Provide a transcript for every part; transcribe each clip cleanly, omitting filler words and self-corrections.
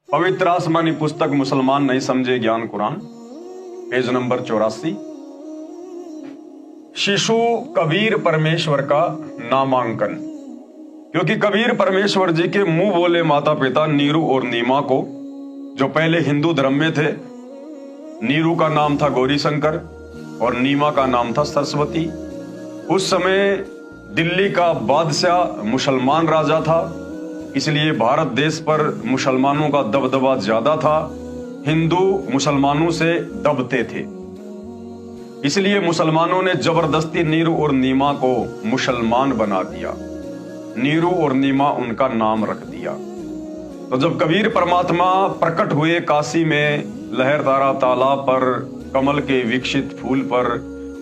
पवित्र आसमानी पुस्तक मुसलमान नहीं समझे ज्ञान कुरान, पेज नंबर 84। शिशु कबीर परमेश्वर का नामांकन। क्योंकि कबीर परमेश्वर जी के मुंह बोले माता पिता नीरू और नीमा को, जो पहले हिंदू धर्म में थे, नीरू का नाम था गौरी शंकर और नीमा का नाम था सरस्वती। उस समय दिल्ली का बादशाह मुसलमान राजा था, इसलिए भारत देश पर मुसलमानों का दबदबा ज्यादा था। हिंदू मुसलमानों से दबते थे, इसलिए मुसलमानों ने जबरदस्ती नीरू और नीमा को मुसलमान बना दिया। नीरू और नीमा उनका नाम रख दिया। तो जब कबीर परमात्मा प्रकट हुए काशी में लहरदारा तालाब पर, कमल के विकसित फूल पर,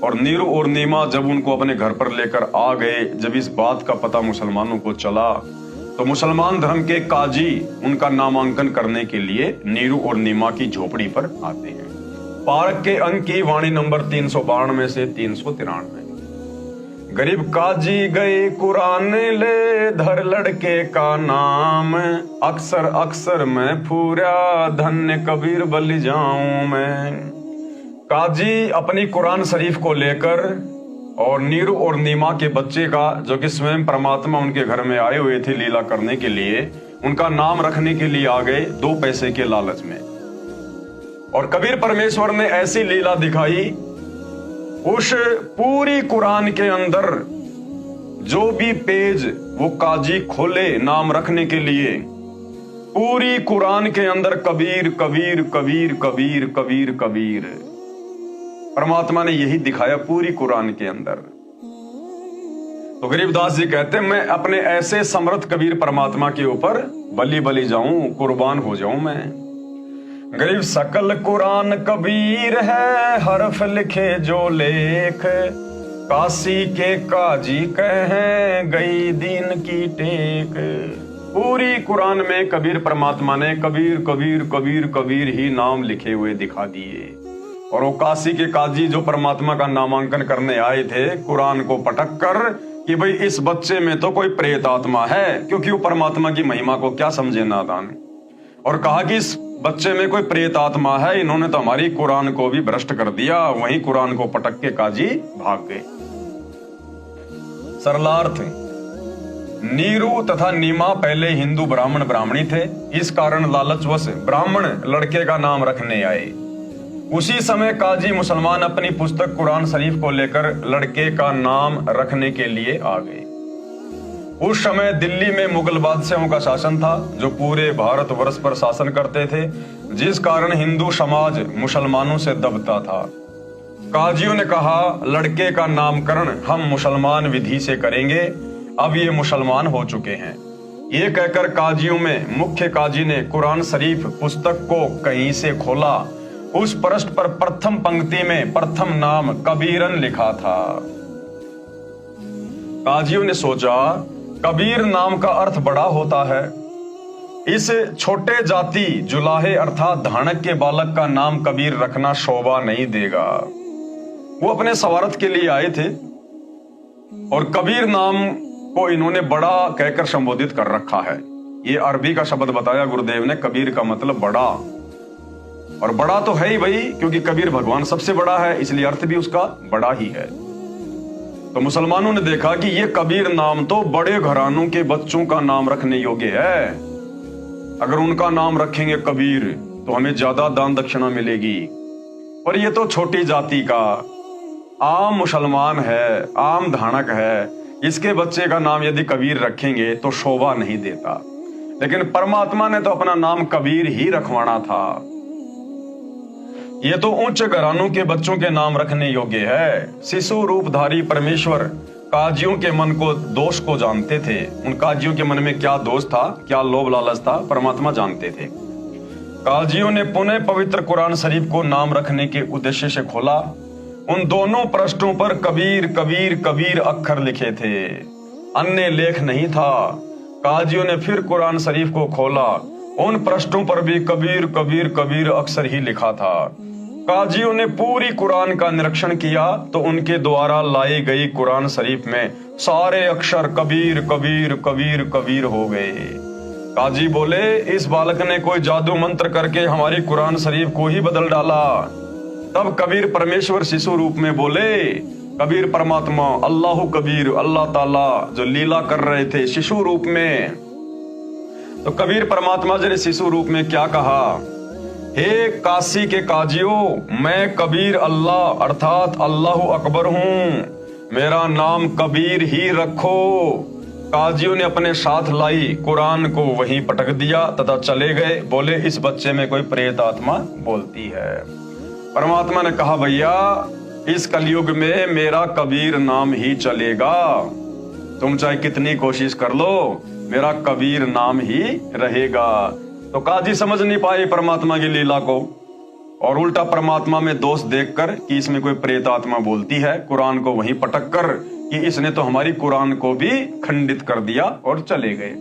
और नीरू और नीमा जब उनको अपने घर पर लेकर आ गए, जब इस बात का पता मुसलमानों को चला, तो मुसलमान धर्म के काजी उनका नामांकन करने के लिए नीरू और नीमा की झोपड़ी पर आते हैं। पारक के अंक की वाणी नंबर 392 से 393। गरीब काजी गए कुरान ले, धर लड़के का नाम, अक्सर अक्सर मैं फूरा, धन्य कबीर बलि जाऊं मैं। काजी अपनी कुरान शरीफ को लेकर और नीरू और नीमा के बच्चे का, जो कि स्वयं परमात्मा उनके घर में आए हुए थे लीला करने के लिए, उनका नाम रखने के लिए आ गए 2 पैसे के लालच में। और कबीर परमेश्वर ने ऐसी लीला दिखाई, उस पूरी कुरान के अंदर जो भी पेज वो काजी खोले नाम रखने के लिए, पूरी कुरान के अंदर कबीर कबीर कबीर कबीर कबीर कबीर, परमात्मा ने यही दिखाया पूरी कुरान के अंदर। तो गरीबदास जी कहते हैं, मैं अपने ऐसे समर्थ कबीर परमात्मा के ऊपर बलि बलि जाऊं, कुर्बान हो जाऊं मैं। गरीब सकल कुरान कबीर है, हरफ लिखे जो लेख, काशी के काजी कहें गई दीन की टेक। पूरी कुरान में कबीर परमात्मा ने कबीर कबीर कबीर कबीर ही नाम लिखे हुए दिखा दिए। और वो काशी के काजी जो परमात्मा का नामांकन करने आए थे, कुरान को पटक कर कि भाई इस बच्चे में तो कोई प्रेत आत्मा है, क्योंकि वो परमात्मा की महिमा को क्या समझे नादान। और कहा कि इस बच्चे में कोई प्रेत आत्मा है, इन्होंने तो हमारी कुरान को भी भ्रष्ट कर दिया। वहीं कुरान को पटक के काजी भाग गए। सरलार्थ, नीरू तथा नीमा पहले हिंदू ब्राह्मण ब्राह्मणी थे, इस कारण लालचवश ब्राह्मण लड़के का नाम रखने आए। उसी समय काजी मुसलमान अपनी पुस्तक कुरान शरीफ को लेकर लड़के का नाम रखने के लिए आ गए। उस समय दिल्ली में मुगल बादशाहों का शासन था, जो पूरे भारतवर्ष पर शासन करते थे, जिस कारण हिंदू समाज मुसलमानों से दबता था। काजियों ने कहा, लड़के का नामकरण हम मुसलमान विधि से करेंगे, अब ये मुसलमान हो चुके हैं। ये कहकर काजियों में मुख्य काजी ने कुरान शरीफ पुस्तक को कहीं से खोला। उस पृष्ठ पर प्रथम पंक्ति में प्रथम नाम कबीरन लिखा था। काजियों ने सोचा, कबीर नाम का अर्थ बड़ा होता है, इस छोटे जाति जुलाहे अर्थात धानक के बालक का नाम कबीर रखना शोभा नहीं देगा। वो अपने स्वार्थ के लिए आए थे और कबीर नाम को इन्होंने बड़ा कहकर संबोधित कर रखा है। ये अरबी का शब्द बताया गुरुदेव ने, कबीर का मतलब बड़ा, और बड़ा तो है ही भाई, क्योंकि कबीर भगवान सबसे बड़ा है, इसलिए अर्थ भी उसका बड़ा ही है। तो मुसलमानों ने देखा कि ये कबीर नाम तो बड़े घरानों के बच्चों का नाम रखने योग्य है। अगर उनका नाम रखेंगे कबीर तो हमें ज्यादा दान दक्षिणा मिलेगी। और ये तो छोटी जाति का आम मुसलमान है, आम धानक है, इसके बच्चे का नाम यदि कबीर रखेंगे तो शोभा नहीं देता। लेकिन परमात्मा ने तो अपना नाम कबीर ही रखवाना था। ये तो उच्च घरानों के बच्चों के नाम रखने योग्य है। शिशु रूपधारी परमेश्वर काजियों के मन को, दोष को जानते थे। उन काजियों के मन में क्या दोष था, क्या लोभ लालच था, परमात्मा जानते थे। काजियों ने पुनः पवित्र कुरान शरीफ को नाम रखने के उद्देश्य से खोला। उन दोनों पृष्ठों पर कबीर कबीर कबीर अक्षर लिखे थे, अन्य लेख नहीं था। काजियों ने फिर कुरान शरीफ को खोला, उन पृष्ठों पर भी कबीर कबीर कबीर अक्षर ही लिखा था। काजियों ने पूरी कुरान का निरीक्षण किया तो उनके द्वारा लाई गई कुरान शरीफ में सारे अक्षर कबीर कबीर कबीर कबीर हो गए। काजी बोले, इस बालक ने कोई जादू मंत्र करके हमारी कुरान शरीफ को ही बदल डाला। तब कबीर परमेश्वर शिशु रूप में बोले, कबीर परमात्मा अल्लाह कबीर अल्लाह ताला जो लीला कर रहे थे शिशु रूप में। तो कबीर परमात्मा जी ने शिशु रूप में क्या कहा, हे काशी के काजियों, मैं कबीर अल्लाह अर्थात अल्लाह अकबर हूँ, मेरा नाम कबीर ही रखो। काजियों ने अपने साथ लाई कुरान को वहीं पटक दिया तथा चले गए। बोले, इस बच्चे में कोई प्रेत आत्मा बोलती है। परमात्मा ने कहा, भैया इस कलयुग में मेरा कबीर नाम ही चलेगा, तुम चाहे कितनी कोशिश कर लो, मेरा कबीर नाम ही रहेगा। तो काजी समझ नहीं पाए परमात्मा की लीला को और उल्टा परमात्मा में दोष देखकर कि इसमें कोई प्रेत आत्मा बोलती है, कुरान को वहीं पटक कर कि इसने तो हमारी कुरान को भी खंडित कर दिया और चले गए।